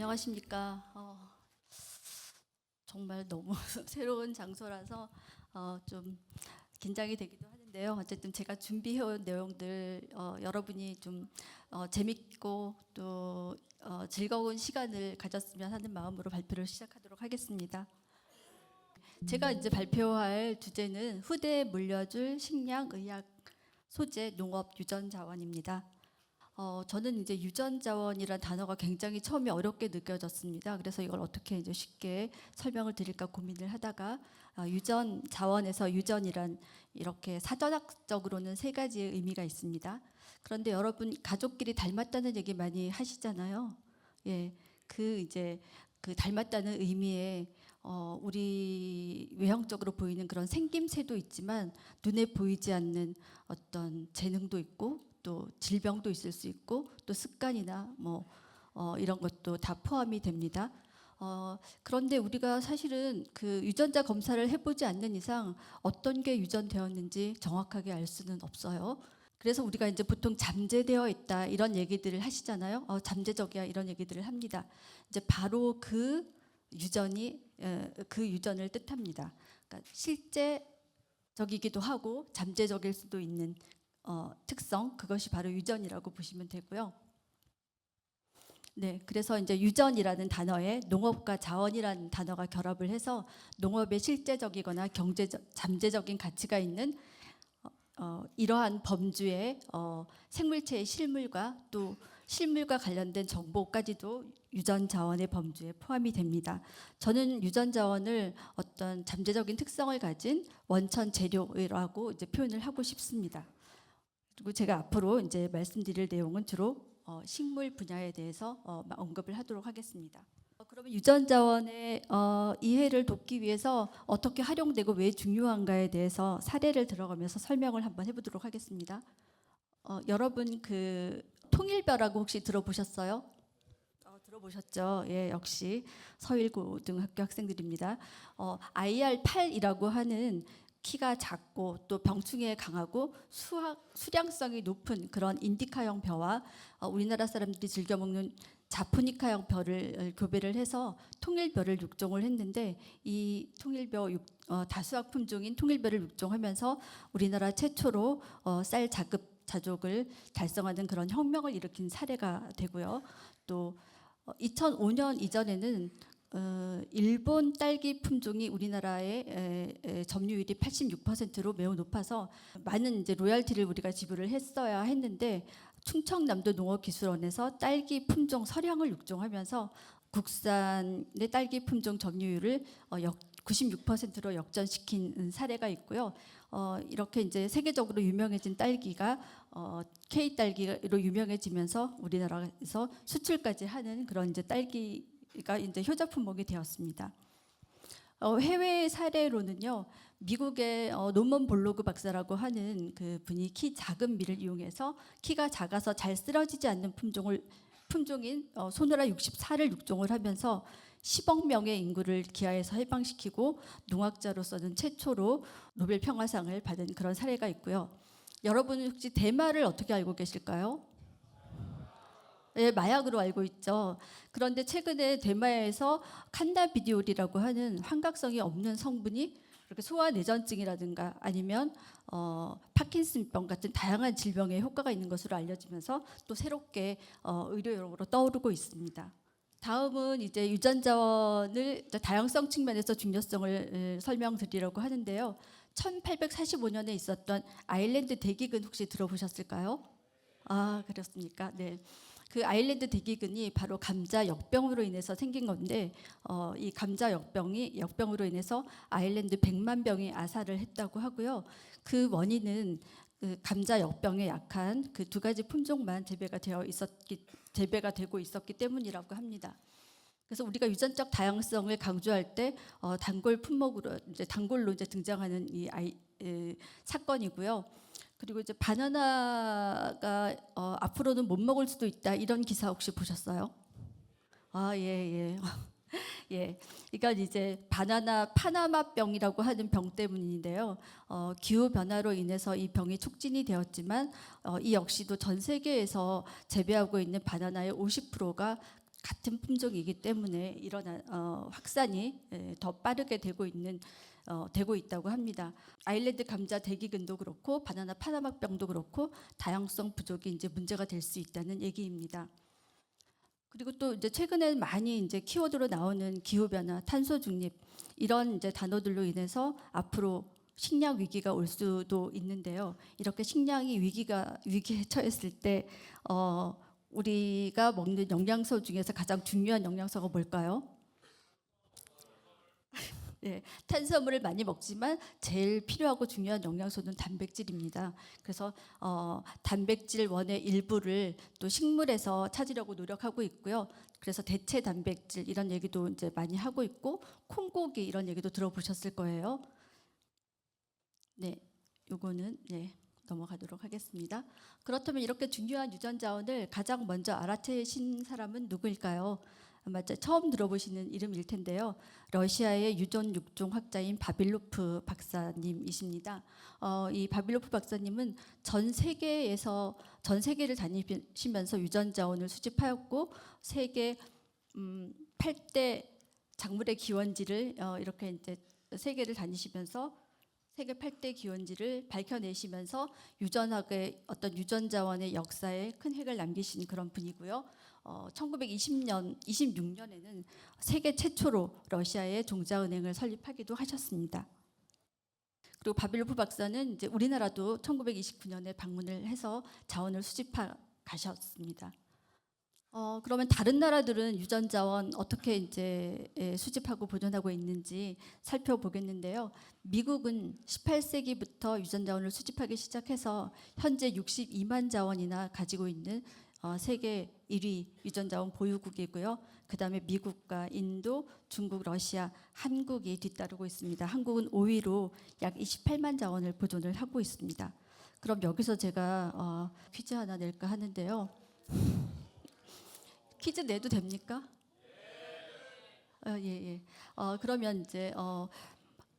안녕하십니까. 정말 너무 새로운 장소라서 좀 긴장이 되기도 하는데요. 어쨌든 제가 준비해온 내용들 여러분이 좀 재밌고 또 즐거운 시간을 가졌으면 하는 마음으로 발표를 시작하도록 하겠습니다. 제가 이제 발표할 주제는 후대에 물려줄 식량, 의학, 소재, 농업, 유전 자원입니다. 저는 이제 유전 자원이란 단어가 굉장히 처음에 어렵게 느껴졌습니다. 그래서 이걸 어떻게 이제 쉽게 설명을 드릴까 고민을 하다가 유전 자원에서 유전이란 이렇게 사전학적으로는 세 가지의 의미가 있습니다. 그런데 여러분 가족끼리 닮았다는 얘기 많이 하시잖아요. 예, 그 닮았다는 의미에 우리 외형적으로 보이는 그런 생김새도 있지만 눈에 보이지 않는 어떤 재능도 있고 또 질병도 있을 수 있고 또 습관이나 이런 것도 다 포함이 됩니다. 그런데 우리가 사실은 그 유전자 검사를 해보지 않는 이상 어떤 게 유전되었는지 정확하게 알 수는 없어요. 그래서 우리가 이제 보통 잠재되어 있다 이런 얘기들을 하시잖아요. 잠재적이야 이런 얘기들을 합니다. 이제 바로 그 유전이 그 유전을 뜻합니다. 그러니까 실제적이기도 하고 잠재적일 수도 있는 특성, 그것이 바로 유전이라고 보시면 되고요. 네, 그래서 이제 유전이라는 단어에 농업과 자원이라는 단어가 결합을 해서 농업에 실제적이거나 잠재적인 가치가 있는 이러한 범주의 생물체의 실물과 또 실물과 관련된 정보까지도 유전 자원의 범주에 포함이 됩니다. 저는 유전 자원을 어떤 잠재적인 특성을 가진 원천 재료라고 이제 표현을 하고 싶습니다. 그리고 제가 앞으로 이제 말씀드릴 내용은 주로 식물 분야에 대해서 언급을 하도록 하겠습니다. 그러면 유전 자원의 이해를 돕기 위해서 어떻게 활용되고 왜 중요한가에 대해서 사례를 들어가면서 설명을 한번 해보도록 하겠습니다. 여러분 그 통일벼라고 혹시 들어보셨어요? 들어보셨죠? 예, 역시 서일고등학교 학생들입니다. IR8이라고 하는 키가 작고 또 병충해에 강하고 수량성이 높은 그런 인디카형 벼와 우리나라 사람들이 즐겨 먹는 자포니카형 벼를 교배를 해서 통일벼를 육종을 했는데 이 통일벼 다수학 품종인 통일벼를 육종하면서 우리나라 최초로 쌀 자급자족을 달성하는 그런 혁명을 일으킨 사례가 되고요. 또 2005년 이전에는 일본 딸기 품종이 우리나라의 점유율이 86%로 매우 높아서 많은 이제 로열티를 우리가 지불을 했어야 했는데 충청남도 농업기술원에서 딸기 품종 서량을 육종하면서 국산의 딸기 품종 점유율을 96%로 역전시킨 사례가 있고요. 이렇게 이제 세계적으로 유명해진 딸기가 K 딸기로 유명해지면서 우리나라에서 수출까지 하는 그런 이제 딸기가 이제 효자 품목이 되었습니다. 해외 사례로는요, 미국의 노먼 볼로그 박사라고 하는 그 분이 키 작은 밀을 이용해서 키가 작아서 잘 쓰러지지 않는 품종인 소노라 64를 육종을 하면서 10억 명의 인구를 기아에서 해방시키고 농학자로서는 최초로 노벨 평화상을 받은 그런 사례가 있고요. 여러분 혹시 대마를 어떻게 알고 계실까요? 네, 마약으로 알고 있죠. 그런데 최근에 대마에서 칸나비디올이라고 하는 환각성이 없는 성분이 이렇게 소아내전증이라든가 아니면 파킨슨병 같은 다양한 질병에 효과가 있는 것으로 알려지면서 또 새롭게 의료용으로 떠오르고 있습니다. 다음은 이제 유전자원을 다양성 측면에서 중요성을 설명드리려고 하는데요. 1845년에 있었던 아일랜드 대기근 혹시 들어보셨을까요? 아, 그렇습니까? 네. 그 아일랜드 대기근이 바로 감자 역병으로 인해서 생긴 건데 이 감자 역병으로 인해서 아일랜드 100만 병이 아사를 했다고 하고요. 그 원인은 그 감자 역병에 약한 그 두 가지 품종만 재배가 되고 있었기 때문이라고 합니다. 그래서 우리가 유전적 다양성을 강조할 때 단골 품목으로 단골로 등장하는 이 사건이고요. 그리고 이제 바나나가 앞으로는 못 먹을 수도 있다 이런 기사 혹시 보셨어요? 아, 예, 예. 예, 그러니까 이제 바나나 파나마병이라고 하는 병 때문인데요. 기후 변화로 인해서 이 병이 촉진이 되었지만 이 역시도 전 세계에서 재배하고 있는 바나나의 50%가 같은 품종이기 때문에 이런 확산이 더 빠르게 되고 있다고 합니다. 아일랜드 감자 대기근도 그렇고 바나나 파나마병도 그렇고 다양성 부족이 이제 문제가 될 수 있다는 얘기입니다. 그리고 또 이제 최근에 많이 이제 키워드로 나오는 기후 변화, 탄소 중립 이런 이제 단어들로 인해서 앞으로 식량 위기가 올 수도 있는데요. 이렇게 식량이 위기에 처했을 때 우리가 먹는 영양소 중에서 가장 중요한 영양소가 뭘까요? 네, 탄수화물을 많이 먹지만 제일 필요하고 중요한 영양소는 단백질입니다. 그래서 단백질 원의 일부를 또 식물에서 찾으려고 노력하고 있고요. 그래서 대체 단백질 이런 얘기도 이제 많이 하고 있고 콩고기 이런 얘기도 들어보셨을 거예요. 네, 요거는 넘어가도록 하겠습니다. 그렇다면 이렇게 중요한 유전 자원을 가장 먼저 알아채신 사람은 누구일까요? 아마 처음 들어보시는 이름일 텐데요. 러시아의 유전 육종 학자인 바빌로프 박사님이십니다. 이 바빌로프 박사님은 전 세계를 다니시면서 유전 자원을 수집하였고 세계 8대 작물의 기원지를 이렇게 이제 세계를 다니시면서 세계 8대 기원지를 밝혀내시면서 유전학의 어떤 유전 자원의 역사에 큰 획을 남기신 그런 분이고요. 1926년에는 세계 최초로 러시아의 종자은행을 설립하기도 하셨습니다. 그리고 바빌로프 박사는 이제 우리나라도 1929년에 방문을 해서 자원을 수집하 가셨습니다. 그러면 다른 나라들은 유전 자원 어떻게 이제 수집하고 보존하고 있는지 살펴보겠는데요. 미국은 18세기부터 유전 자원을 수집하기 시작해서 현재 62만 자원이나 가지고 있는 세계 1위 유전 자원 보유국이고요. 그다음에 미국과 인도, 중국, 러시아, 한국이 뒤따르고 있습니다. 한국은 5위로 약 28만 자원을 보존을 하고 있습니다. 그럼 여기서 제가 퀴즈 하나 낼까 하는데요. 퀴즈 내도 됩니까? 예. 그러면 이제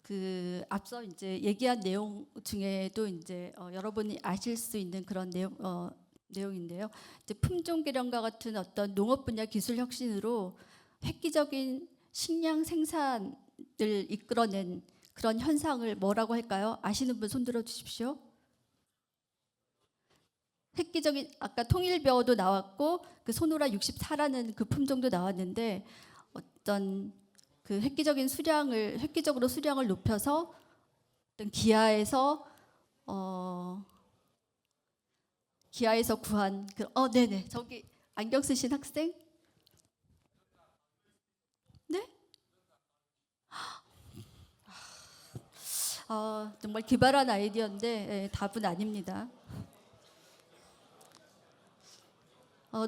그 앞서 이제 얘기한 내용 중에도 이제 여러분이 아실 수 있는 그런 내용인데요. 이제 품종 개량과 같은 어떤 농업 분야 기술 혁신으로 획기적인 식량 생산을 이끌어낸 그런 현상을 뭐라고 할까요? 아시는 분 손들어 주십시오. 획기적인 아까 통일벼도 나왔고 그 소노라 64라는 그 품종도 나왔는데 어떤 그 획기적으로 수량을 높여서 어떤 기아에서 구한 네네 저기 안경 쓰신 학생 네? 정말 기발한 아이디어인데 답은 아닙니다.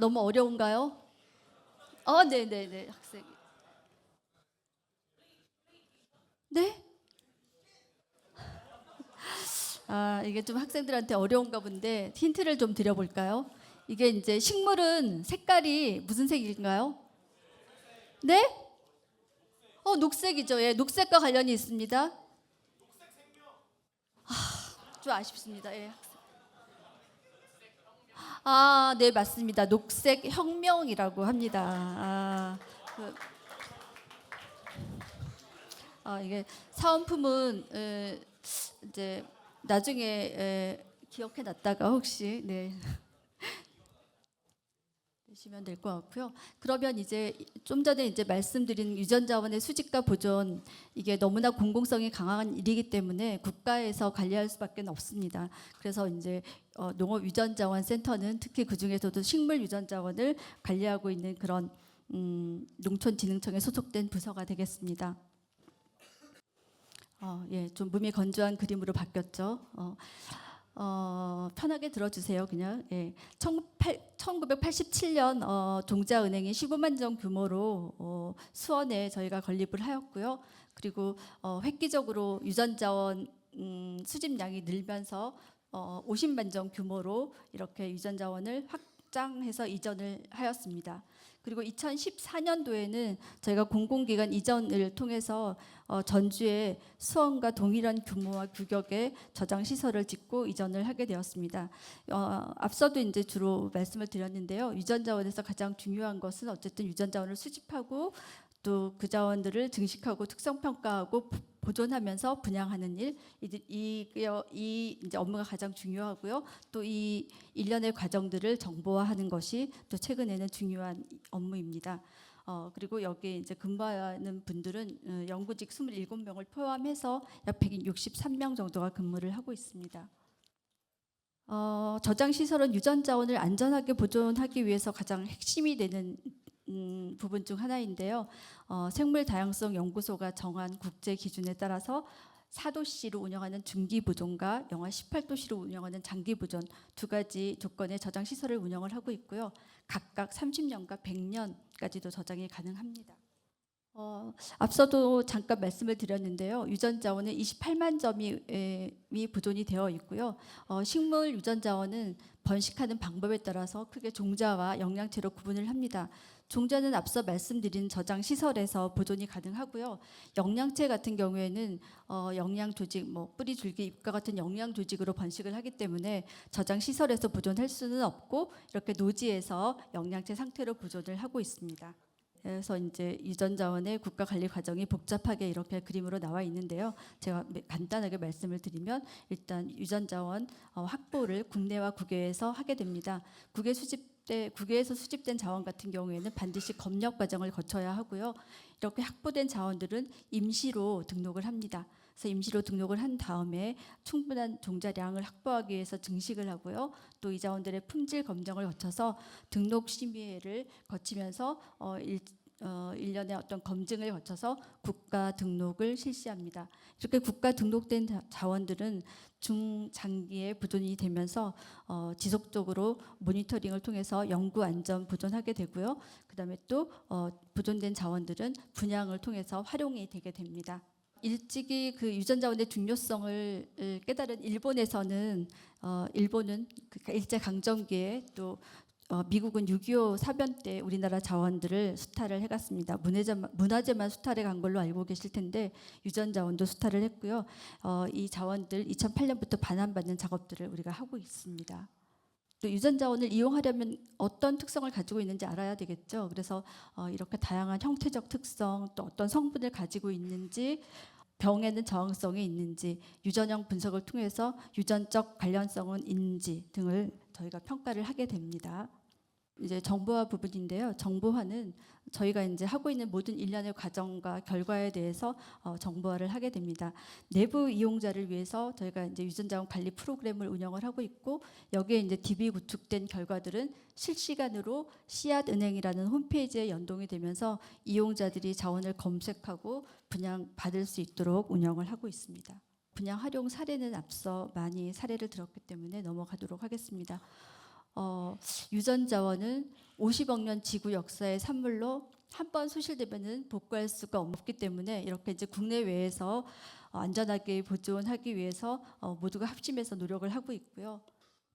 너무 어려운가요? 네네네 학생. 네? 이게 좀 학생들한테 어려운가 본데 힌트를 좀 드려볼까요? 이게 이제 식물은 색깔이 무슨 색인가요? 네? 녹색이죠. 예, 녹색과 관련이 있습니다. 좀 아쉽습니다. 예. 네, 맞습니다. 녹색 혁명이라고 합니다. 이게 사은품은 이제 나중에 기억해 놨다가 혹시 내시면 될 것 같고요. 그러면 이제 좀 전에 이제 말씀드린 유전 자원의 수집과 보존 이게 너무나 공공성이 강한 일이기 때문에 국가에서 관리할 수밖에 없습니다. 그래서 이제 농업 유전 자원 센터는 특히 그 중에서도 식물 유전 자원을 관리하고 있는 그런 농촌진흥청에 소속된 부서가 되겠습니다. 좀 몸이 건조한 그림으로 바뀌었죠. 편하게 들어주세요. 그냥 1987년 종자은행이 15만 정 규모로 수원에 저희가 건립을 하였고요. 그리고 획기적으로 유전자원 수집량이 늘면서 50만 정 규모로 이렇게 유전자원을 확장해서 이전을 하였습니다. 그리고 2014년도에는 저희가 공공기관 이전을 통해서 전주에 수원과 동일한 규모와 규격의 저장 시설을 짓고 이전을 하게 되었습니다. 앞서도 이제 주로 말씀을 드렸는데요. 유전 자원에서 가장 중요한 것은 어쨌든 유전 자원을 수집하고 또 그 자원들을 증식하고 특성 평가하고 보존하면서 분양하는 일, 이 이제 업무가 가장 중요하고요. 또 이 일련의 과정들을 정보화하는 것이 또 최근에는 중요한 업무입니다. 그리고 여기 이제 근무하는 분들은 연구직 27명을 포함해서 약 163명 정도가 근무를 하고 있습니다. 저장 시설은 유전 자원을 안전하게 보존하기 위해서 가장 핵심이 되는 부분 중 하나인데요. 생물 다양성 연구소가 정한 국제 기준에 따라서 4도시로 운영하는 중기 보존과 영하 18도시로 운영하는 장기 보존 두 가지 조건의 저장 시설을 운영을 하고 있고요. 각각 30년과 100년까지도 저장이 가능합니다. 앞서도 잠깐 말씀을 드렸는데요. 유전 자원은 28만 점이 보존이 되어 있고요. 식물 유전 자원은 번식하는 방법에 따라서 크게 종자와 영양체로 구분을 합니다. 종자는 앞서 말씀드린 저장 시설에서 보존이 가능하고요. 영양체 같은 경우에는 영양 조직, 뿌리, 줄기, 잎과 같은 영양 조직으로 번식을 하기 때문에 저장 시설에서 보존할 수는 없고 이렇게 노지에서 영양체 상태로 보존을 하고 있습니다. 그래서 이제 유전 자원의 국가 관리 과정이 복잡하게 이렇게 그림으로 나와 있는데요. 제가 간단하게 말씀을 드리면 일단 유전 자원 확보를 국내와 국외에서 하게 됩니다. 국외에서 수집된 자원 같은 경우에는 반드시 검역 과정을 거쳐야 하고요. 이렇게 확보된 자원들은 임시로 등록을 합니다. 그래서 임시로 등록을 한 다음에 충분한 종자량을 확보하기 위해서 증식을 하고요. 또 이 자원들의 품질 검정을 거쳐서 등록 심의회를 거치면서 일련의 어떤 검증을 거쳐서 국가 등록을 실시합니다. 이렇게 국가 등록된 자원들은 중장기에 보존이 되면서 지속적으로 모니터링을 통해서 영구 안전 보존하게 되고요. 그다음에 또 보존된 자원들은 분양을 통해서 활용이 되게 됩니다. 일찍이 그 유전 자원의 중요성을 깨달은 일본에서는 일본은 일제 강점기에 또 미국은 6.25 사변 때 우리나라 자원들을 수탈을 해갔습니다. 문화재만 수탈해 간 걸로 알고 계실 텐데 유전 자원도 수탈을 했고요. 이 자원들 2008년부터 반환받는 작업들을 우리가 하고 있습니다. 또 유전 자원을 이용하려면 어떤 특성을 가지고 있는지 알아야 되겠죠. 그래서 이렇게 다양한 형태적 특성, 또 어떤 성분을 가지고 있는지, 병에는 저항성이 있는지, 유전형 분석을 통해서 유전적 관련성은 있는지 등을 저희가 평가를 하게 됩니다. 이제 정보화 부분인데요. 정보화는 저희가 이제 하고 있는 모든 일련의 과정과 결과에 대해서 정보화를 하게 됩니다. 내부 이용자를 위해서 저희가 이제 유전자원 관리 프로그램을 운영을 하고 있고 여기에 이제 DB 구축된 결과들은 실시간으로 씨앗은행이라는 홈페이지에 연동이 되면서 이용자들이 자원을 검색하고 분양 받을 수 있도록 운영을 하고 있습니다. 분양 활용 사례는 앞서 많이 사례를 들었기 때문에 넘어가도록 하겠습니다. 유전 자원은 50억 년 지구 역사의 산물로 한 번 소실되면은 복구할 수가 없기 때문에 이렇게 이제 국내외에서 안전하게 보존하기 위해서 모두가 합심해서 노력을 하고 있고요.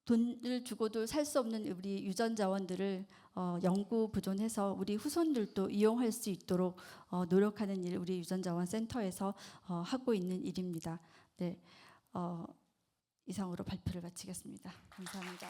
돈을 주고도 살 수 없는 우리 유전 자원들을 영구 보존해서 우리 후손들도 이용할 수 있도록 노력하는 일 우리 유전 자원 센터에서 하고 있는 일입니다. 네, 이상으로 발표를 마치겠습니다. 감사합니다.